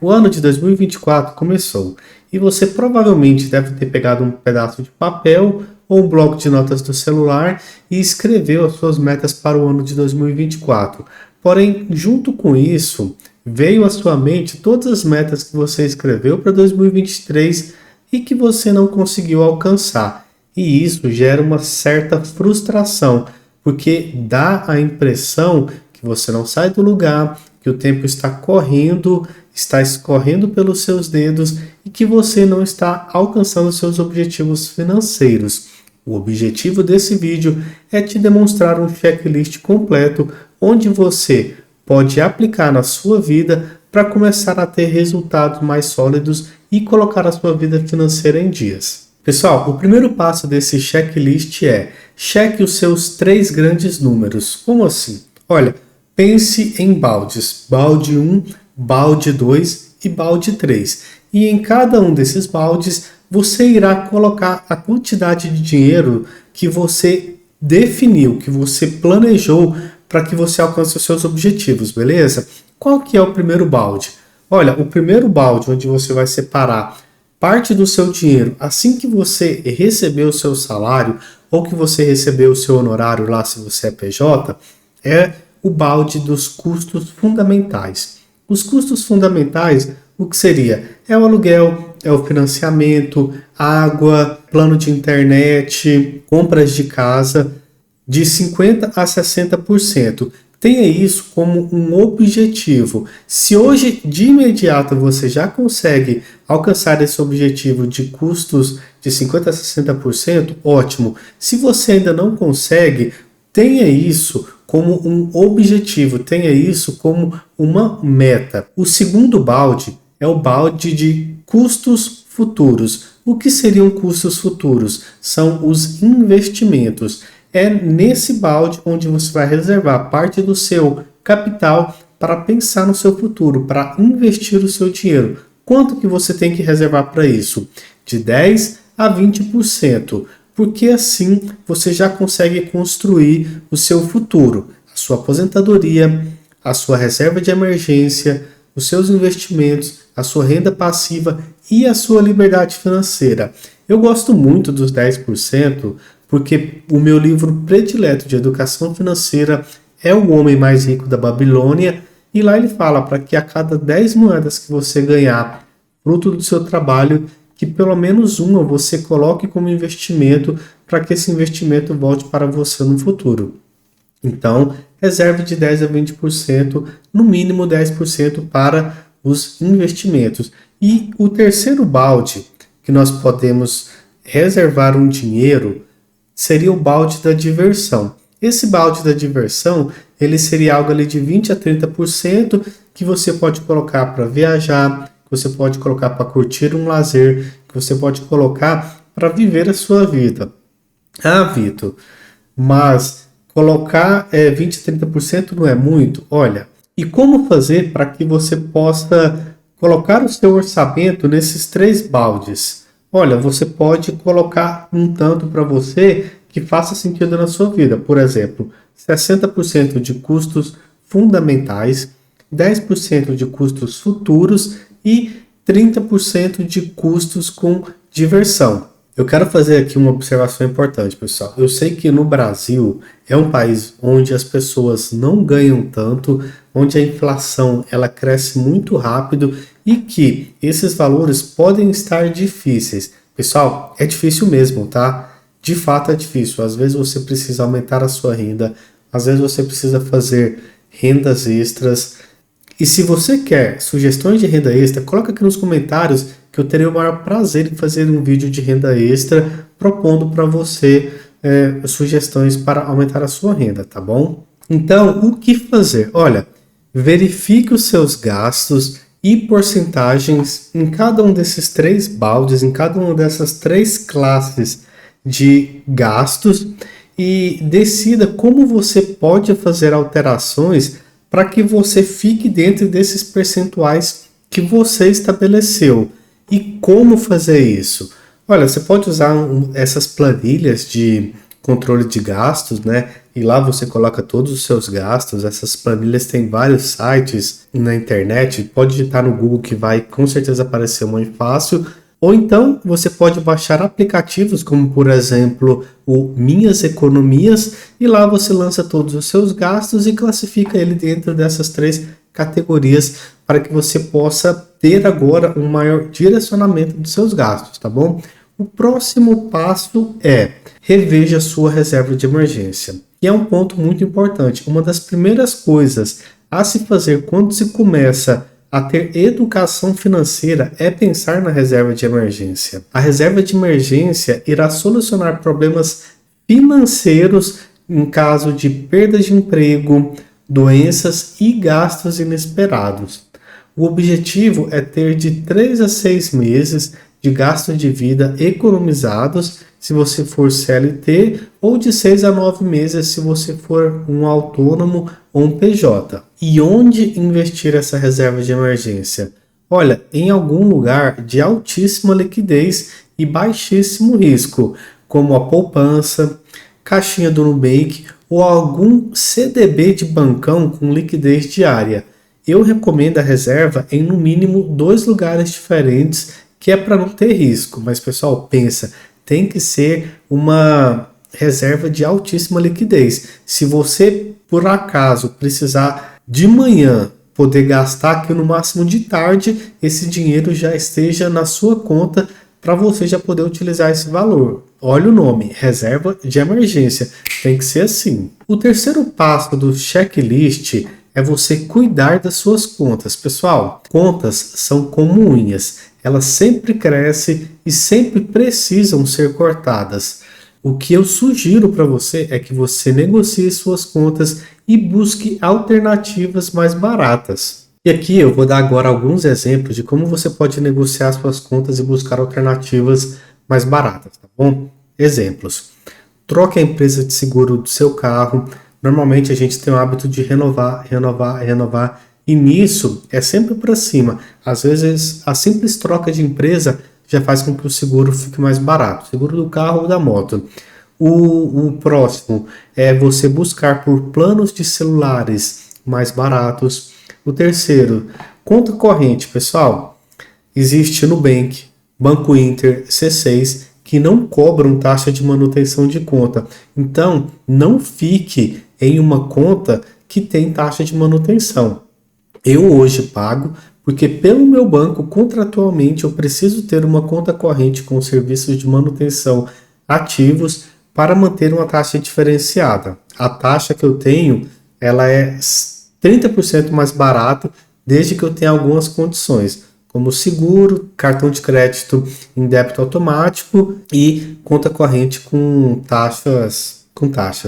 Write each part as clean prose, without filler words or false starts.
O ano de 2024 começou e você provavelmente deve ter pegado um pedaço de papel ou um bloco de notas do celular e escreveu as suas metas para o ano de 2024. Porém, junto com isso, veio à sua mente todas as metas que você escreveu para 2023 e que você não conseguiu alcançar. E isso gera uma certa frustração, porque dá a impressão que você não sai do lugar, que o tempo está correndo, está escorrendo pelos seus dedos e que você não está alcançando seus objetivos financeiros. O objetivo desse vídeo é te demonstrar um checklist completo onde você pode aplicar na sua vida para começar a ter resultados mais sólidos e colocar a sua vida financeira em dias. Pessoal, o primeiro passo desse checklist é cheque os seus 3 grandes números. Como assim? Olha, pense em baldes, balde 1, balde 2 e balde 3. E em cada um desses baldes, você irá colocar a quantidade de dinheiro que você definiu, que você planejou para que você alcance os seus objetivos, beleza? Qual que é o primeiro balde? Olha, o primeiro balde onde você vai separar parte do seu dinheiro assim que você receber o seu salário ou que você receber o seu honorário lá se você é PJ, é o balde dos custos fundamentais. Os custos fundamentais, o que seria? É o aluguel, é o financiamento, água, plano de internet, compras de casa, de 50% a 60%. Tenha isso como um objetivo. Se hoje, de imediato, você já consegue alcançar esse objetivo de custos de 50% a 60%, ótimo. Se você ainda não consegue, tenha isso como um objetivo, tenha isso como uma meta. O segundo balde é o balde de custos futuros. O que seriam custos futuros? São os investimentos. É nesse balde onde você vai reservar parte do seu capital para pensar no seu futuro, para investir o seu dinheiro. Quanto que você tem que reservar para isso? De 10 a 20%, porque assim você já consegue construir o seu futuro, a sua aposentadoria, a sua reserva de emergência, os seus investimentos, a sua renda passiva e a sua liberdade financeira. Eu gosto muito dos 10%, porque o meu livro predileto de educação financeira é O Homem Mais Rico da Babilônia, e lá ele fala para que a cada 10 moedas que você ganhar, fruto do seu trabalho, que pelo menos uma você coloque como investimento para que esse investimento volte para você no futuro. Então, reserve de 10 a 20%, no mínimo 10% para os investimentos. E o terceiro balde que nós podemos reservar um dinheiro seria o balde da diversão. Esse balde da diversão, ele seria algo ali de 20 a 30% que você pode colocar para viajar, que você pode colocar para curtir um lazer, que você pode colocar para viver a sua vida. Ah, Vitor, mas colocar 20 a 30% não é muito? Olha, e como fazer para que você possa colocar o seu orçamento nesses 3 baldes? Olha, você pode colocar um tanto para você que faça sentido na sua vida. Por exemplo, 60% de custos fundamentais, 10% de custos futuros e 30% de custos com diversão. Eu quero fazer aqui uma observação importante, pessoal. Eu sei que no Brasil é um país onde as pessoas não ganham tanto, onde a inflação ela cresce muito rápido e que esses valores podem estar difíceis. Pessoal, é difícil mesmo, tá? De fato é difícil. Às vezes você precisa aumentar a sua renda, às vezes você precisa fazer rendas extras. E se você quer sugestões de renda extra, coloca aqui nos comentários que eu terei o maior prazer em fazer um vídeo de renda extra propondo para você sugestões para aumentar a sua renda, tá bom? Então, o que fazer? Olha, verifique os seus gastos e porcentagens em cada um desses 3 baldes, em cada uma dessas 3 classes de gastos e decida como você pode fazer alterações para que você fique dentro desses percentuais que você estabeleceu. E como fazer isso? Olha, você pode usar essas planilhas de controle de gastos, né? E lá você coloca todos os seus gastos. Essas planilhas têm vários sites na internet. Pode digitar no Google que vai com certeza aparecer uma fácil. Ou então você pode baixar aplicativos como, por exemplo, o Minhas Economias, e lá você lança todos os seus gastos e classifica ele dentro dessas 3 categorias para que você possa ter agora um maior direcionamento dos seus gastos, tá bom? O próximo passo é reveja sua reserva de emergência. E é um ponto muito importante. Uma das primeiras coisas a se fazer quando se começa a ter educação financeira é pensar na reserva de emergência. A reserva de emergência irá solucionar problemas financeiros em caso de perda de emprego, doenças e gastos inesperados. O objetivo é ter de 3 a 6 meses de gasto de vida economizados se você for CLT ou de 6 a 9 meses se você for um autônomo ou um PJ. E onde investir essa reserva de emergência? Olha, em algum lugar de altíssima liquidez e baixíssimo risco, como a poupança, caixinha do Nubank ou algum CDB de bancão com liquidez diária. Eu recomendo a reserva em no mínimo 2 lugares diferentes, que é para não ter risco. Mas pessoal, pensa, tem que ser uma reserva de altíssima liquidez. Se você por acaso precisar de manhã poder gastar aqui no máximo de tarde, esse dinheiro já esteja na sua conta para você já poder utilizar esse valor. Olha o nome, reserva de emergência. Tem que ser assim. O terceiro passo do checklist é você cuidar das suas contas. Pessoal, contas são como unhas. Elas sempre crescem e sempre precisam ser cortadas. O que eu sugiro para você é que você negocie suas contas e busque alternativas mais baratas. E aqui eu vou dar agora alguns exemplos de como você pode negociar suas contas e buscar alternativas mais baratas, tá bom? Exemplos. Troque a empresa de seguro do seu carro. Normalmente a gente tem o hábito de renovar. E nisso é sempre para cima. Às vezes a simples troca de empresa já faz com que o seguro fique mais barato. Seguro do carro ou da moto. O próximo é você buscar por planos de celulares mais baratos. O terceiro, conta corrente, pessoal. Existe Nubank, Banco Inter, C6, que não cobram taxa de manutenção de conta. Então, não fique em uma conta que tem taxa de manutenção. Eu hoje pago porque pelo meu banco, contratualmente, eu preciso ter uma conta corrente com serviços de manutenção ativos para manter uma taxa diferenciada. A taxa que eu tenho, ela é 30% mais barata, desde que eu tenha algumas condições, como seguro, cartão de crédito em débito automático e conta corrente com taxas,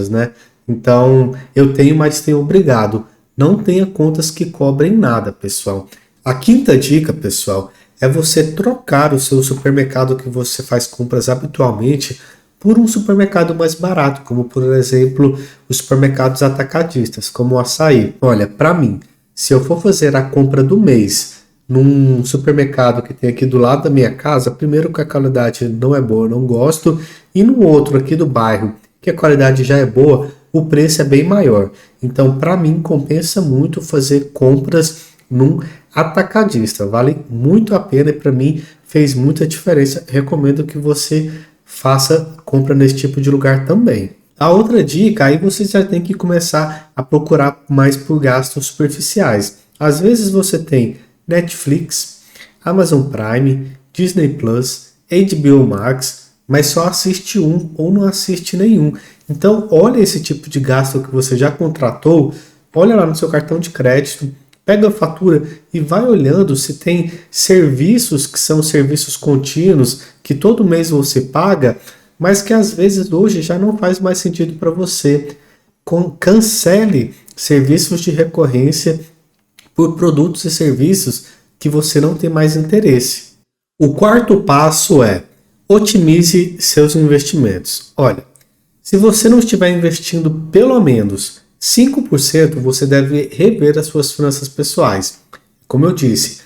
né? Então, eu tenho, mas tenho obrigado. Não tenha contas que cobrem nada, pessoal. A quinta dica, pessoal, é você trocar o seu supermercado que você faz compras habitualmente por um supermercado mais barato, como por exemplo os supermercados atacadistas, como o Açaí. Olha, para mim, se eu for fazer a compra do mês num supermercado que tem aqui do lado da minha casa, primeiro que a qualidade não é boa, eu não gosto, e no outro aqui do bairro, que a qualidade já é boa, o preço é bem maior. Então, para mim, compensa muito fazer compras num atacadista. Vale muito a pena e para mim fez muita diferença. Recomendo que você faça compra nesse tipo de lugar também. A outra dica, aí você já tem que começar a procurar mais por gastos superficiais. Às vezes você tem Netflix, Amazon Prime, Disney Plus, HBO Max, mas só assiste um ou não assiste nenhum. Então, olha esse tipo de gasto que você já contratou, olha lá no seu cartão de crédito, pega a fatura e vai olhando se tem serviços que são serviços contínuos, que todo mês você paga, mas que às vezes hoje já não faz mais sentido para você. Cancele serviços de recorrência por produtos e serviços que você não tem mais interesse. O quarto passo é otimize seus investimentos. Olha, se você não estiver investindo pelo menos 5%, você deve rever as suas finanças pessoais. Como eu disse,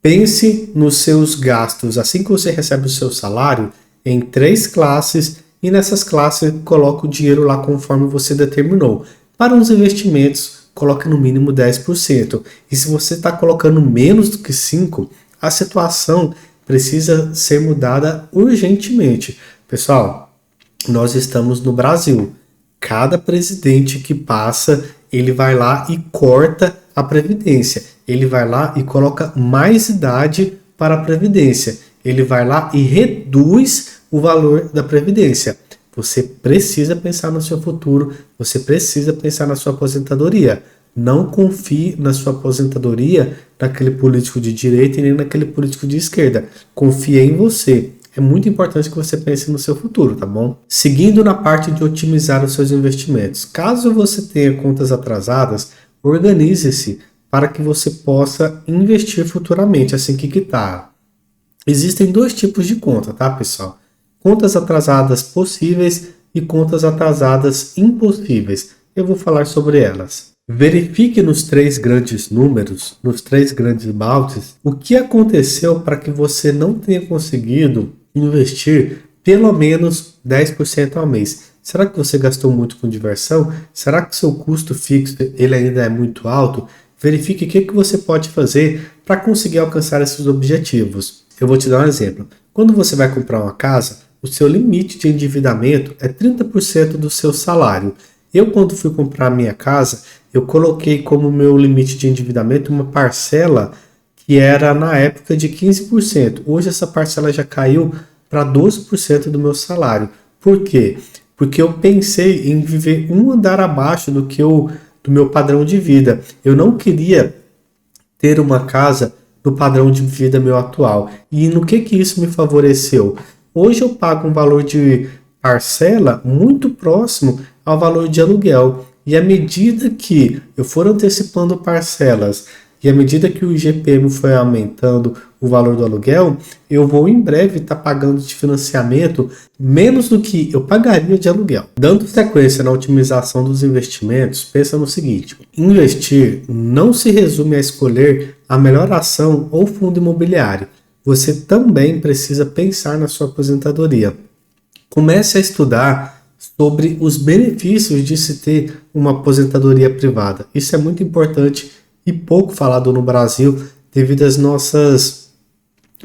pense nos seus gastos assim que você recebe o seu salário em 3 classes e nessas classes coloca o dinheiro lá conforme você determinou. Para os investimentos, coloca no mínimo 10%. E se você está colocando menos do que 5%, a situação precisa ser mudada urgentemente. Pessoal, nós estamos no Brasil. Cada presidente que passa, ele vai lá e corta a Previdência. Ele vai lá e coloca mais idade para a Previdência. Ele vai lá e reduz o valor da Previdência. Você precisa pensar no seu futuro, você precisa pensar na sua aposentadoria. Não confie na sua aposentadoria naquele político de direita e nem naquele político de esquerda. Confie em você. É muito importante que você pense no seu futuro, tá bom? Seguindo na parte de otimizar os seus investimentos. Caso você tenha contas atrasadas, organize-se para que você possa investir futuramente assim que quitar. Existem dois tipos de conta, tá, pessoal? Contas atrasadas possíveis e contas atrasadas impossíveis. Eu vou falar sobre elas. Verifique nos 3 grandes números, nos 3 grandes baldes, o que aconteceu para que você não tenha conseguido investir pelo menos 10% ao mês. Será que você gastou muito com diversão? Será que seu custo fixo ele ainda é muito alto? Verifique o que você pode fazer para conseguir alcançar esses objetivos. Eu vou te dar um exemplo. Quando você vai comprar uma casa, o seu limite de endividamento é 30% do seu salário. Eu, quando fui comprar a minha casa, eu coloquei como meu limite de endividamento uma parcela que era na época de 15%. Hoje essa parcela já caiu para 12% do meu salário. Por quê? Porque eu pensei em viver um andar abaixo do meu padrão de vida. Eu não queria ter uma casa no padrão de vida meu atual. E no que isso me favoreceu? Hoje eu pago um valor de parcela muito próximo ao valor de aluguel. E à medida que eu for antecipando parcelas e à medida que o IGPM foi aumentando o valor do aluguel, eu vou em breve estar pagando de financiamento menos do que eu pagaria de aluguel. Dando sequência na otimização dos investimentos, pensa no seguinte: investir não se resume a escolher a melhor ação ou fundo imobiliário. Você também precisa pensar na sua aposentadoria. Comece a estudar sobre os benefícios de se ter uma aposentadoria privada. Isso é muito importante e pouco falado no Brasil devido às nossas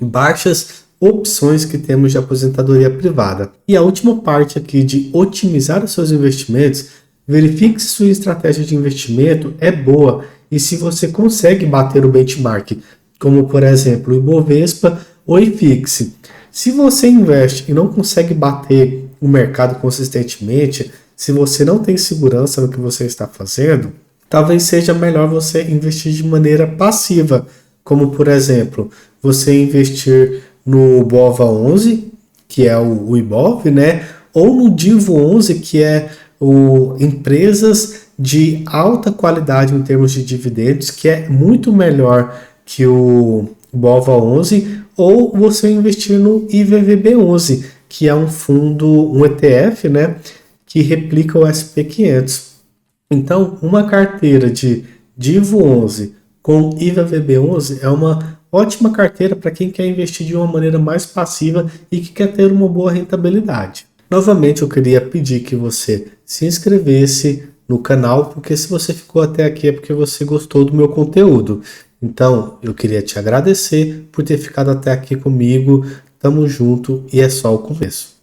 baixas opções que temos de aposentadoria privada. E a última parte aqui de otimizar os seus investimentos, verifique se sua estratégia de investimento é boa e se você consegue bater o benchmark, como por exemplo o Ibovespa ou o IFIX. Se você investe e não consegue bater o mercado consistentemente, se você não tem segurança no que você está fazendo, talvez seja melhor você investir de maneira passiva, como por exemplo, você investir no BOVA11, que é o IBOV, né? Ou no DIVO11, que é empresas de alta qualidade em termos de dividendos, que é muito melhor que o BOVA11, ou você investir no IVVB11, que é um fundo, um ETF, né, que replica o SP500. Então, uma carteira de DIVO11 com IVVB11 é uma ótima carteira para quem quer investir de uma maneira mais passiva e que quer ter uma boa rentabilidade. Novamente, eu queria pedir que você se inscrevesse no canal, porque se você ficou até aqui é porque você gostou do meu conteúdo. Então, eu queria te agradecer por ter ficado até aqui comigo. Tamo junto e é só o começo.